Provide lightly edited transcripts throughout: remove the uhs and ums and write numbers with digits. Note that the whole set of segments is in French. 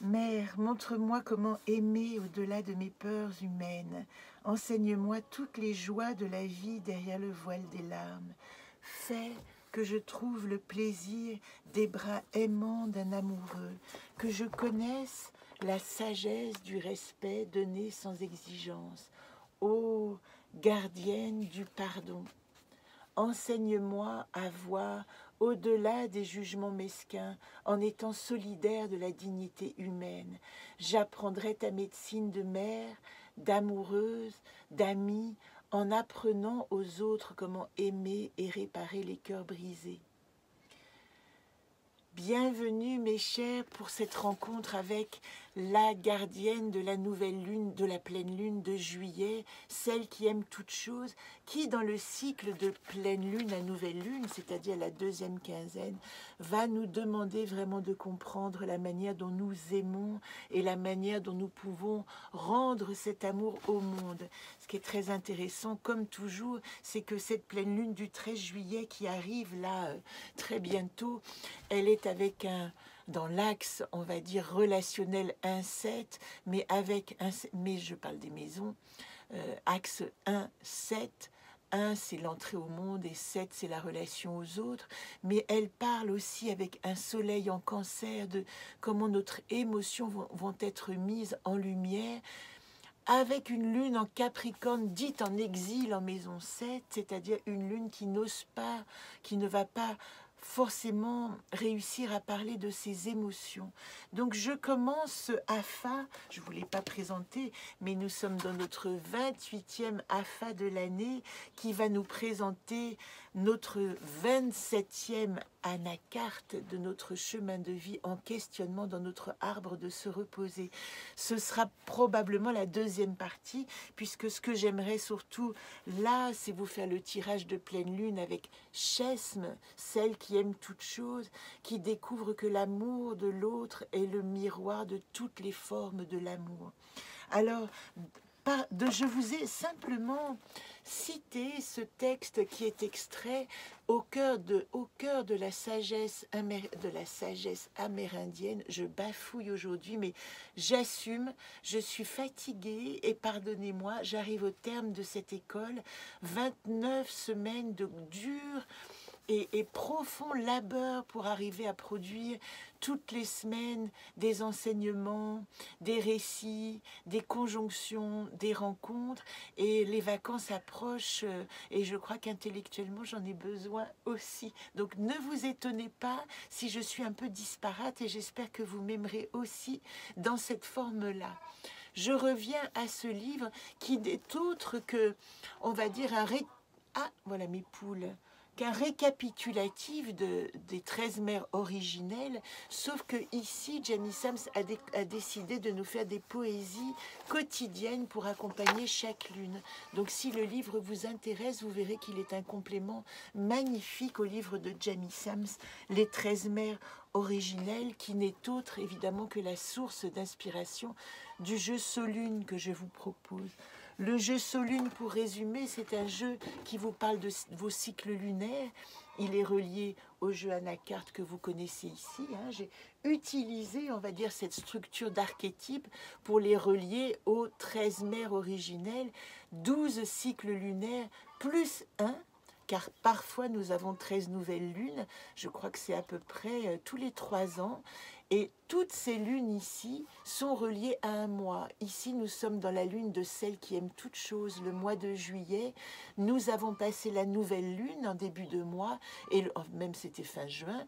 Mère, montre-moi comment aimer au-delà de mes peurs humaines. Enseigne-moi toutes les joies de la vie derrière le voile des larmes. Fais que je trouve le plaisir des bras aimants d'un amoureux, que je connaisse la sagesse du respect donné sans exigence. Ô gardienne du pardon, enseigne-moi à voir au-delà des jugements mesquins, en étant solidaire de la dignité humaine. J'apprendrai ta médecine de mère, d'amoureuse, d'amie, en apprenant aux autres comment aimer et réparer les cœurs brisés. Bienvenue mes chers pour cette rencontre avec la gardienne de la nouvelle lune, de la pleine lune de juillet, celle qui aime toutes choses, qui dans le cycle de pleine lune à nouvelle lune, c'est-à-dire la deuxième quinzaine, va nous demander vraiment de comprendre la manière dont nous aimons et la manière dont nous pouvons rendre cet amour au monde. Ce qui est très intéressant, comme toujours, c'est que cette pleine lune du 13 juillet qui arrive là très bientôt, elle est avec dans l'axe, on va dire, relationnel 1-7, mais je parle des maisons, axe 1-7, 1 c'est l'entrée au monde et 7 c'est la relation aux autres, mais elle parle aussi avec un soleil en cancer de comment notre émotions vont être mises en lumière, avec une lune en Capricorne dite en exil en maison 7, c'est-à-dire une lune qui n'ose pas, qui ne va pas forcément réussir à parler de ses émotions. Donc je commence ce AFA, je ne vous l'ai pas présenté, mais nous sommes dans notre 28e AFA de l'année qui va nous présenter notre 27e anacarte de notre chemin de vie en questionnement dans notre arbre de se reposer. Ce sera probablement la deuxième partie, puisque ce que j'aimerais surtout là, c'est vous faire le tirage de pleine lune avec Chesme, celle qui aime toutes choses, qui découvre que l'amour de l'autre est le miroir de toutes les formes de l'amour. Alors, je vous ai simplement cité ce texte qui est extrait au cœur de la sagesse amérindienne. Je bafouille aujourd'hui, mais j'assume, je suis fatiguée et pardonnez-moi, j'arrive au terme de cette école, 29 semaines de dur et profond labeur pour arriver à produire toutes les semaines des enseignements, des récits, des conjonctions, des rencontres, et les vacances approchent et je crois qu'intellectuellement j'en ai besoin aussi. Donc ne vous étonnez pas si je suis un peu disparate et j'espère que vous m'aimerez aussi dans cette forme-là. Je reviens à ce livre qui n'est autre que, on va dire, Ah, voilà mes poules qu'un récapitulatif des 13 mères originelles, sauf que ici, Jamie Sams a décidé de nous faire des poésies quotidiennes pour accompagner chaque lune. Donc si le livre vous intéresse, vous verrez qu'il est un complément magnifique au livre de Jamie Sams, Les 13 mères originelles, qui n'est autre évidemment que la source d'inspiration du jeu Solune que je vous propose. Le jeu Solune, pour résumer, c'est un jeu qui vous parle de vos cycles lunaires. Il est relié au jeu Anacarte que vous connaissez ici. J'ai utilisé, on va dire, cette structure d'archétype pour les relier aux 13 mères originelles, 12 cycles lunaires plus 1, car parfois nous avons 13 nouvelles lunes. Je crois que c'est à peu près tous les 3 ans. Et toutes ces lunes ici sont reliées à un mois. Ici, nous sommes dans la lune de celle qui aime toutes choses, le mois de juillet. Nous avons passé la nouvelle lune en début de mois, et même c'était fin juin.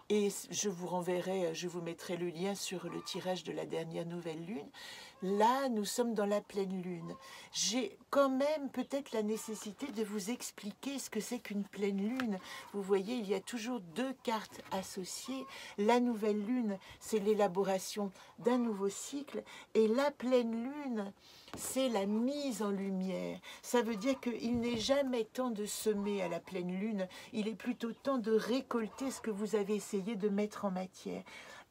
Et je vous renverrai, je vous mettrai le lien sur le tirage de la dernière nouvelle lune. Là, nous sommes dans la pleine lune. J'ai quand même peut-être la nécessité de vous expliquer ce que c'est qu'une pleine lune. Vous voyez, il y a toujours 2 cartes associées. La nouvelle lune, c'est l'élaboration d'un nouveau cycle. Et la pleine lune, c'est la mise en lumière. Ça veut dire qu'il n'est jamais temps de semer à la pleine lune. Il est plutôt temps de récolter ce que vous avez essayé de mettre en matière.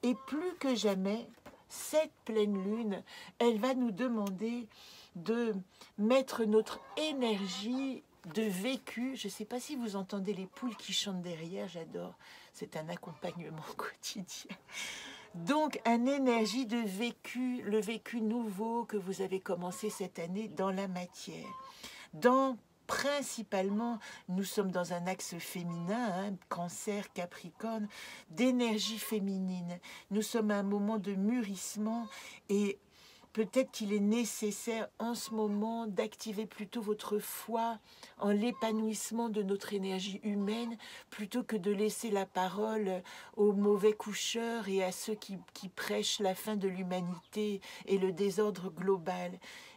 Et plus que jamais, cette pleine lune, elle va nous demander de mettre notre énergie de vécu. Je ne sais pas si vous entendez les poules qui chantent derrière, j'adore. C'est un accompagnement quotidien. Donc, une énergie de vécu, le vécu nouveau que vous avez commencé cette année dans la matière. Principalement, nous sommes dans un axe féminin, hein, Cancer, Capricorne, d'énergie féminine. Nous sommes à un moment de mûrissement et peut-être qu'il est nécessaire en ce moment d'activer plutôt votre foi en l'épanouissement de notre énergie humaine plutôt que de laisser la parole aux mauvais coucheurs et à ceux qui prêchent la fin de l'humanité et le désordre global.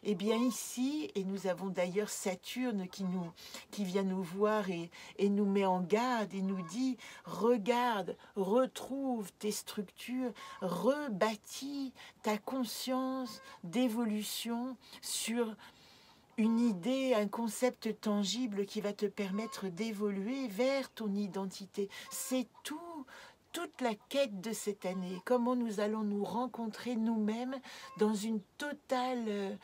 Eh bien ici, et nous avons d'ailleurs Saturne qui vient nous voir et nous met en garde et nous dit « Regarde, retrouve tes structures, rebâtis ta conscience d'évolution sur une idée, un concept tangible qui va te permettre d'évoluer vers ton identité. » C'est toute la quête de cette année. Comment nous allons nous rencontrer nous-mêmes dans une totale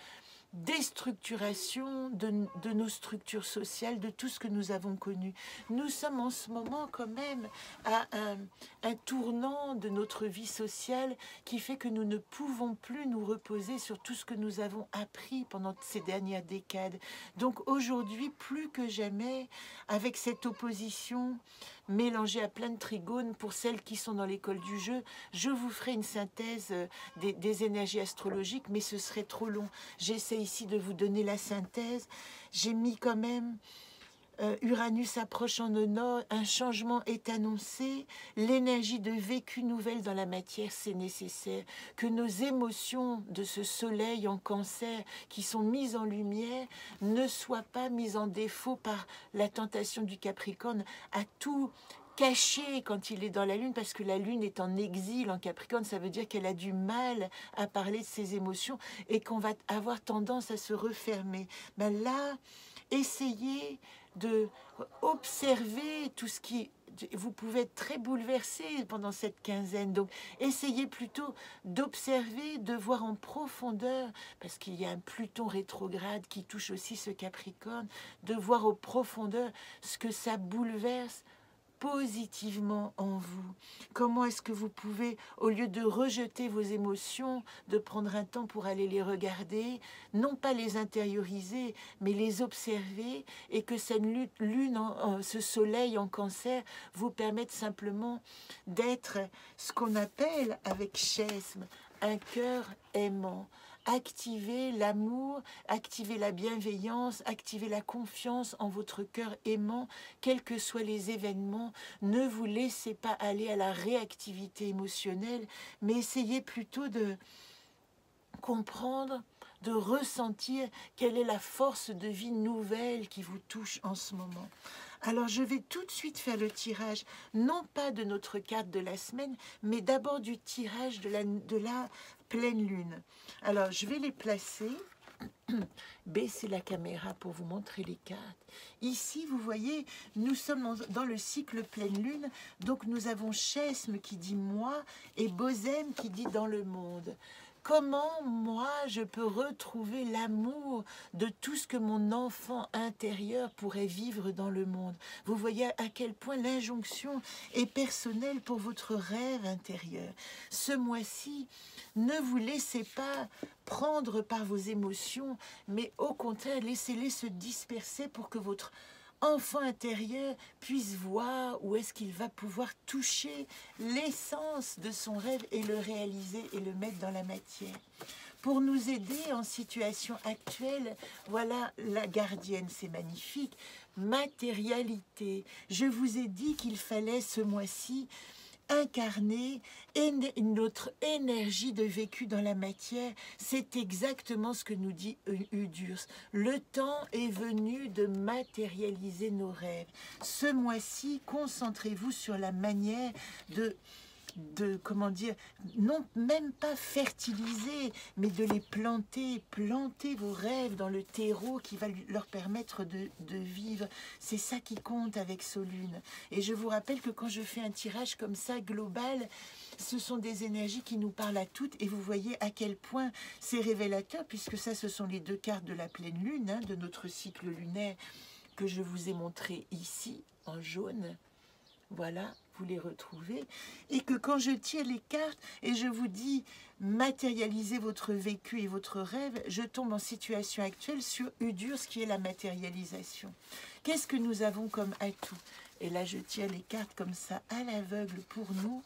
déstructuration de nos structures sociales, de tout ce que nous avons connu. Nous sommes en ce moment quand même à un tournant de notre vie sociale qui fait que nous ne pouvons plus nous reposer sur tout ce que nous avons appris pendant ces dernières décades. Donc aujourd'hui, plus que jamais, avec cette opposition mélangée à plein de trigones, pour celles qui sont dans l'école du jeu, je vous ferai une synthèse des énergies astrologiques, mais ce serait trop long. J'essaie ici de vous donner la synthèse. J'ai mis quand même Uranus approche en le nord, un changement est annoncé, l'énergie de vécu nouvelle dans la matière, c'est nécessaire. Que nos émotions de ce soleil en Cancer qui sont mises en lumière ne soient pas mises en défaut par la tentation du Capricorne à tout caché quand il est dans la Lune, parce que la Lune est en exil en Capricorne, ça veut dire qu'elle a du mal à parler de ses émotions et qu'on va avoir tendance à se refermer. Ben là, essayez de observer tout ce qui... Vous pouvez être très bouleversé pendant cette quinzaine, donc essayez plutôt d'observer, de voir en profondeur, parce qu'il y a un Pluton rétrograde qui touche aussi ce Capricorne, de voir en profondeur ce que ça bouleverse positivement en vous. Comment est-ce que vous pouvez, au lieu de rejeter vos émotions, de prendre un temps pour aller les regarder, non pas les intérioriser, mais les observer, et que cette lune, ce soleil en Cancer, vous permette simplement d'être ce qu'on appelle avec Chesme, un cœur aimant. Activez l'amour, activez la bienveillance, activez la confiance en votre cœur aimant, quels que soient les événements. Ne vous laissez pas aller à la réactivité émotionnelle, mais essayez plutôt de comprendre, de ressentir quelle est la force de vie nouvelle qui vous touche en ce moment. Alors, je vais tout de suite faire le tirage, non pas de notre carte de la semaine, mais d'abord du tirage de la pleine lune. Alors, je vais les placer, baisser la caméra pour vous montrer les cartes. Ici, vous voyez, nous sommes dans le cycle pleine lune, donc nous avons Chesme qui dit « moi » et Bozem qui dit « dans le monde ». Comment, moi, je peux retrouver l'amour de tout ce que mon enfant intérieur pourrait vivre dans le monde? Vous voyez à quel point l'injonction est personnelle pour votre rêve intérieur. Ce mois-ci, ne vous laissez pas prendre par vos émotions, mais au contraire, laissez-les se disperser pour que votre enfant intérieur puisse voir où est-ce qu'il va pouvoir toucher l'essence de son rêve et le réaliser et le mettre dans la matière. Pour nous aider en situation actuelle, voilà la gardienne, c'est magnifique. Matérialité. Je vous ai dit qu'il fallait ce mois-ci incarner notre énergie de vécu dans la matière. C'est exactement ce que nous dit Udurs. Le temps est venu de matérialiser nos rêves. Ce mois-ci, concentrez-vous sur la manière de comment dire, non même pas fertiliser, mais de les planter vos rêves dans le terreau qui va leur permettre de vivre. C'est ça qui compte avec Solune. Et je vous rappelle que quand je fais un tirage comme ça, global, ce sont des énergies qui nous parlent à toutes, et vous voyez à quel point c'est révélateur, puisque ça, ce sont les deux cartes de la pleine lune, hein, de notre cycle lunaire, que je vous ai montré ici, en jaune. Voilà. vous les retrouvez, et que quand je tire les cartes et je vous dis matérialiser votre vécu et votre rêve, je tombe en situation actuelle sur Udur, ce qui est la matérialisation. Qu'est-ce que nous avons comme atout? Et là, je tire les cartes comme ça, à l'aveugle pour nous,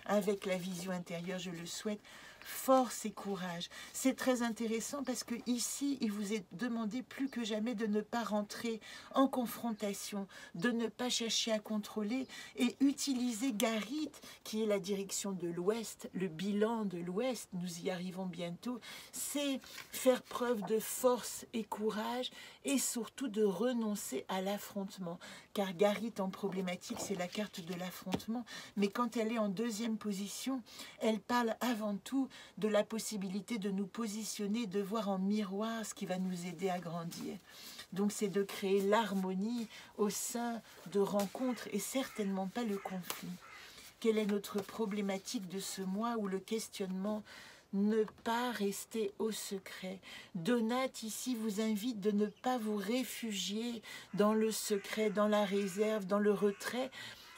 avec la vision intérieure, je le souhaite, force et courage. C'est très intéressant parce que ici, il vous est demandé plus que jamais de ne pas rentrer en confrontation, de ne pas chercher à contrôler et utiliser Garit, qui est la direction de l'Ouest, le bilan de l'Ouest, nous y arrivons bientôt, c'est faire preuve de force et courage et surtout de renoncer à l'affrontement. Car Garit en problématique, c'est la carte de l'affrontement, mais quand elle est en deuxième position, elle parle avant tout de la possibilité de nous positionner, de voir en miroir ce qui va nous aider à grandir. Donc c'est de créer l'harmonie au sein de rencontres et certainement pas le conflit. Quelle est notre problématique de ce mois où le questionnement ne pas rester au secret? Donat ici vous invite de ne pas vous réfugier dans le secret, dans la réserve, dans le retrait,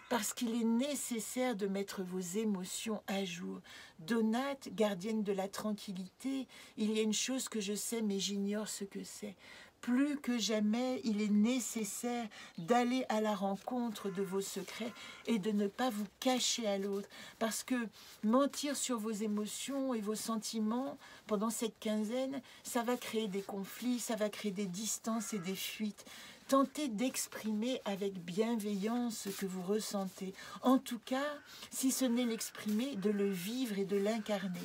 parce qu'il est nécessaire de mettre vos émotions à jour. Donat, gardienne de la tranquillité, il y a une chose que je sais mais j'ignore ce que c'est. Plus que jamais, il est nécessaire d'aller à la rencontre de vos secrets et de ne pas vous cacher à l'autre. Parce que mentir sur vos émotions et vos sentiments pendant cette quinzaine, ça va créer des conflits, ça va créer des distances et des fuites. Tentez d'exprimer avec bienveillance ce que vous ressentez. En tout cas, si ce n'est l'exprimer, de le vivre et de l'incarner.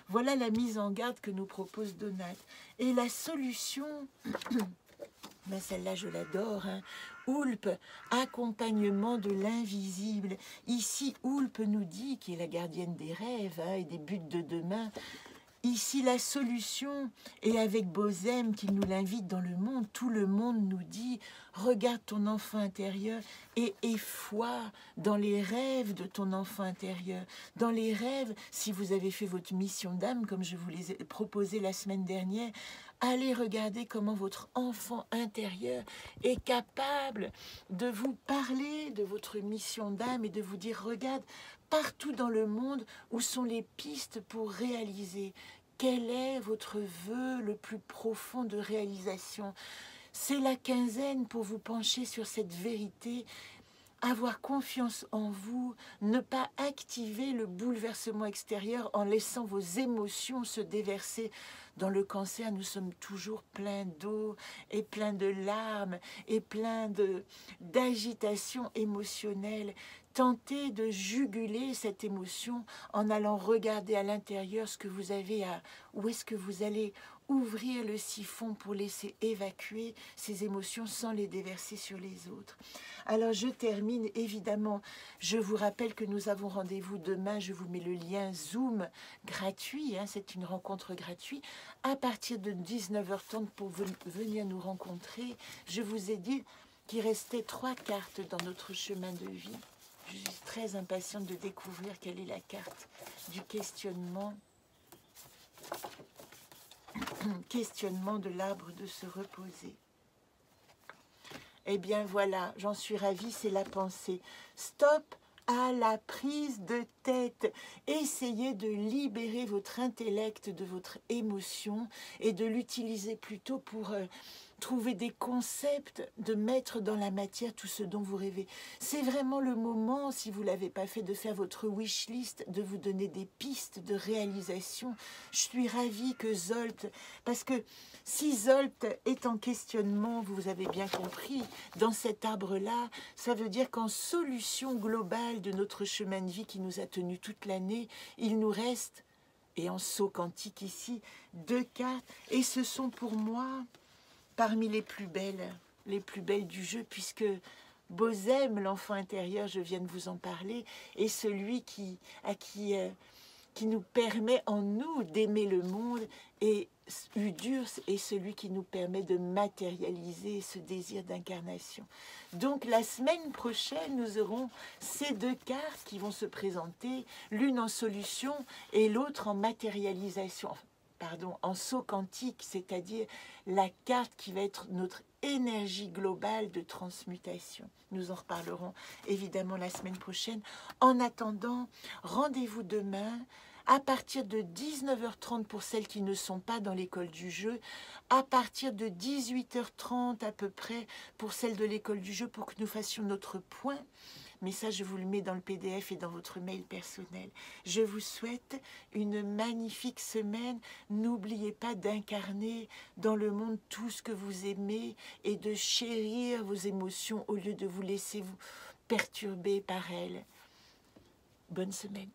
Voilà la mise en garde que nous propose Donat. Et la solution, ben celle-là je l'adore, hein. Oulp, accompagnement de l'invisible. Ici, Oulp nous dit, qui est la gardienne des rêves et des buts de demain, ici la solution, et avec Bozem qui nous l'invite dans le monde, tout le monde nous dit, regarde ton enfant intérieur et aie foi dans les rêves de ton enfant intérieur. Dans les rêves, si vous avez fait votre mission d'âme, comme je vous les ai proposé la semaine dernière, allez regarder comment votre enfant intérieur est capable de vous parler de votre mission d'âme et de vous dire, regarde, partout dans le monde, où sont les pistes pour réaliser? Quel est votre vœu le plus profond de réalisation? C'est la quinzaine pour vous pencher sur cette vérité, avoir confiance en vous, ne pas activer le bouleversement extérieur en laissant vos émotions se déverser. Dans le cancer, nous sommes toujours pleins d'eau et pleins de larmes et pleins d'agitation émotionnelle. Tentez de juguler cette émotion en allant regarder à l'intérieur ce que vous avez à... Où est-ce que vous allez ouvrir le siphon pour laisser évacuer ces émotions sans les déverser sur les autres. Alors je termine, évidemment, je vous rappelle que nous avons rendez-vous demain, je vous mets le lien Zoom gratuit, c'est une rencontre gratuite, à partir de 19h30 pour venir nous rencontrer. Je vous ai dit qu'il restait 3 cartes dans notre chemin de vie. Je suis très impatiente de découvrir quelle est la carte du questionnement de l'arbre de se reposer. Eh bien voilà, j'en suis ravie, c'est la pensée. Stop à la prise de tête. Essayez de libérer votre intellect de votre émotion et de l'utiliser plutôt pour... trouver des concepts, de mettre dans la matière tout ce dont vous rêvez. C'est vraiment le moment, si vous ne l'avez pas fait, de faire votre wish list, de vous donner des pistes de réalisation. Je suis ravie que Zolt, parce que si Zolt est en questionnement, vous avez bien compris, dans cet arbre-là, ça veut dire qu'en solution globale de notre chemin de vie qui nous a tenus toute l'année, il nous reste, et en saut quantique ici, 2 cartes, et ce sont pour moi... parmi les plus belles du jeu, puisque Bozem, l'enfant intérieur, je viens de vous en parler, est celui qui nous permet en nous d'aimer le monde, et Udur est celui qui nous permet de matérialiser ce désir d'incarnation. Donc la semaine prochaine, nous aurons ces 2 cartes qui vont se présenter, l'une en solution et l'autre en matérialisation. pardon, en saut quantique, c'est-à-dire la carte qui va être notre énergie globale de transmutation. Nous en reparlerons évidemment la semaine prochaine. En attendant, rendez-vous demain à partir de 19h30 pour celles qui ne sont pas dans l'école du jeu, à partir de 18h30 à peu près pour celles de l'école du jeu, pour que nous fassions notre point. Mais ça, je vous le mets dans le PDF et dans votre mail personnel. Je vous souhaite une magnifique semaine. N'oubliez pas d'incarner dans le monde tout ce que vous aimez et de chérir vos émotions au lieu de vous laisser vous perturber par elles. Bonne semaine.